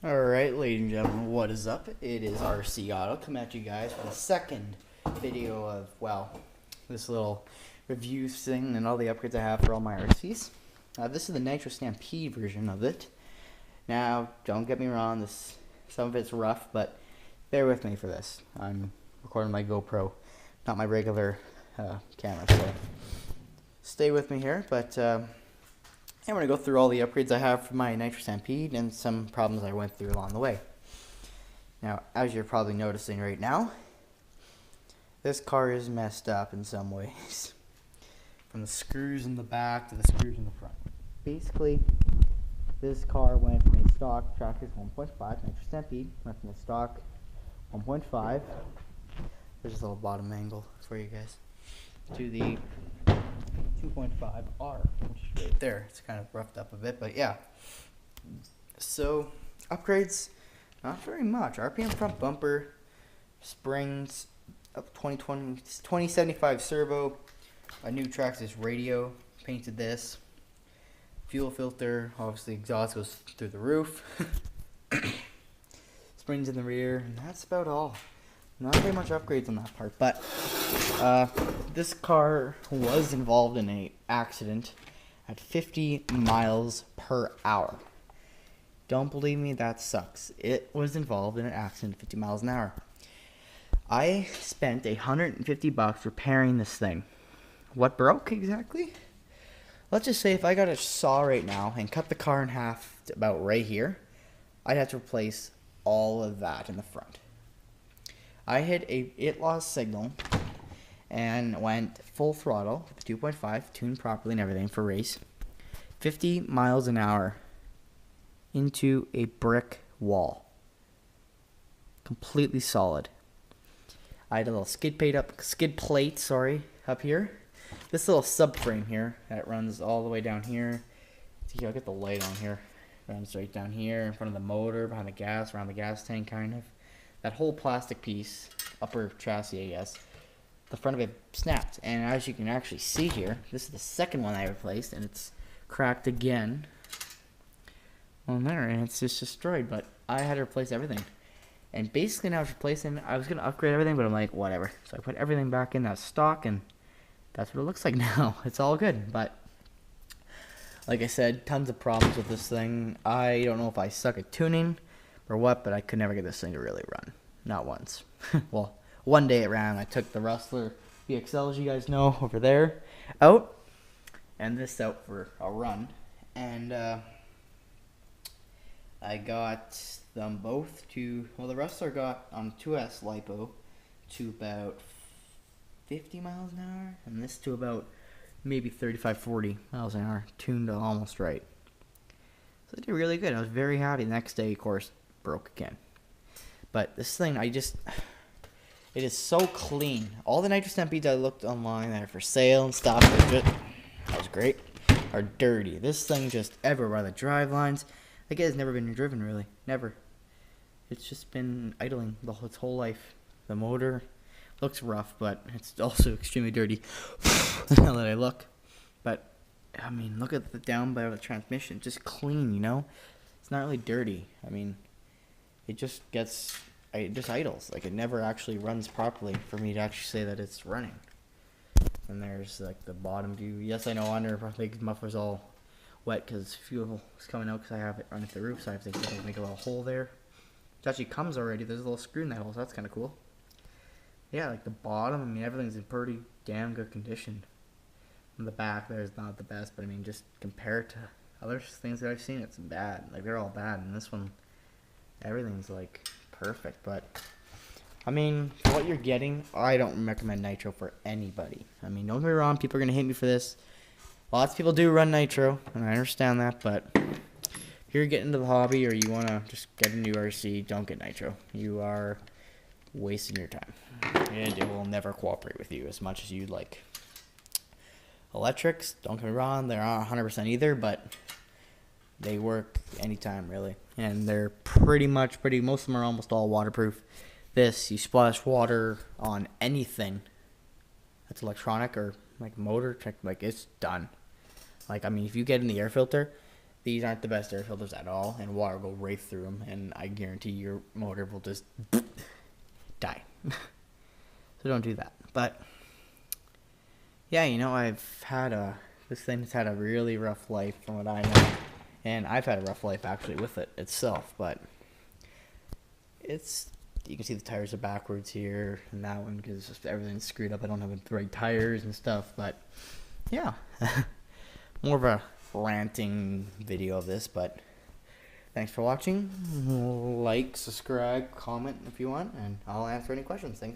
Alright, ladies and gentlemen, what is up? It is RC Auto coming at you guys with a second video of, well, this little review thing and all the upgrades I have for all my RCs. This is the Nitro Stampede version of it. Now, don't get me wrong, some of it's rough, but bear with me for this. I'm recording my GoPro, not my regular camera, so stay with me here, but I'm going to go through all the upgrades I have for my Nitro Stampede and some problems I went through along the way. Now, as you're probably noticing right now, this car is messed up in some ways. From the screws in the back to the screws in the front. Basically, this car went from a stock Trackers 1.5 Nitro Stampede, went from a stock 1.5, there's just a little bottom angle for you guys, to the 2.5R, which is right there. It's kind of roughed up a bit, but yeah. So, upgrades, not very much. RPM front bumper, springs, up 2075 servo, a new Traxxas radio, painted this, fuel filter, obviously exhaust goes through the roof, springs in the rear, and that's about all. Not very much upgrades on that part, but this car was involved in an accident at 50 miles per hour. Don't believe me, that sucks. It was involved in an accident at 50 miles an hour. I spent $150 repairing this thing. What broke exactly? Let's just say if I got a saw right now and cut the car in half to about right here, I'd have to replace all of that in the front. I hit it lost signal and went full throttle with the 2.5, tuned properly and everything for race. 50 miles an hour into a brick wall. Completely solid. I had a little skid plate up here. This little subframe here that runs all the way down here. See, I'll get the light on here. Runs right down here in front of the motor, behind the gas, around the gas tank kind of. That whole plastic piece, upper chassis I guess, the front of it snapped. And as you can actually see here, this is the second one I replaced, and it's cracked again on there, and it's just destroyed. But I had to replace everything. And basically now I was going to upgrade everything, but I'm like, whatever. So I put everything back in that stock, and that's what it looks like now. It's all good, but like I said, tons of problems with this thing. I don't know if I suck at tuning or what, but I could never get this thing to really run. Not once. Well, one day it ran. I took the Rustler VXL, as you guys know, over there, out, and this out for a run. And I got them both to, well, the Rustler got on 2S LiPo to about 50 miles an hour, and this to about maybe 35, 40 miles an hour, tuned almost right. So they did really good. I was very happy. The next day, of course, broke again. But this thing, it is so clean. All the Nitro Stampedes I looked online that are for sale and stuff, that was great, are dirty. This thing just everywhere. The drive lines, like it has never been driven really, never. It's just been idling its whole life. The motor looks rough, but it's also extremely dirty. Now that I look, but I mean, look at the down by the transmission, just clean, you know. It's not really dirty. I mean, it just idles. Like, it never actually runs properly for me to actually say that it's running. And there's like the bottom view. Yes, I know under the muffler's all wet because fuel is coming out because I have it running the roof, so I have to make a little hole there. It actually comes already. There's a little screw in that hole, so that's kind of cool. Yeah, like the bottom, I mean, everything's in pretty damn good condition. On the back, there's not the best, but I mean, just compared to other things that I've seen, it's bad. Like, they're all bad, and this one, everything's like perfect. But I mean, for what you're getting, I don't recommend Nitro for anybody. I mean, don't get me wrong, people are gonna hate me for this. Lots of people do run Nitro, and I understand that, but if you're getting into the hobby or you want to just get a new RC, don't get Nitro. You are wasting your time, and it will never cooperate with you as much as you'd like. Electrics, don't get me wrong, they're not 100% either, but they work anytime really, and they're most of them are almost all waterproof. This, you splash water on anything that's electronic or like motor, like it's done. Like, I mean, if you get in the air filter, these aren't the best air filters at all, and water will go right through them, and I guarantee your motor will just die. So don't do that. But yeah, you know, this thing has had a really rough life from what I know, and I've had a rough life actually with it itself. But you can see the tires are backwards here, and that one because everything's screwed up. I don't have the right tires and stuff. But yeah, more of a ranting video of this. But thanks for watching. Like, subscribe, comment if you want, and I'll answer any questions. Thanks.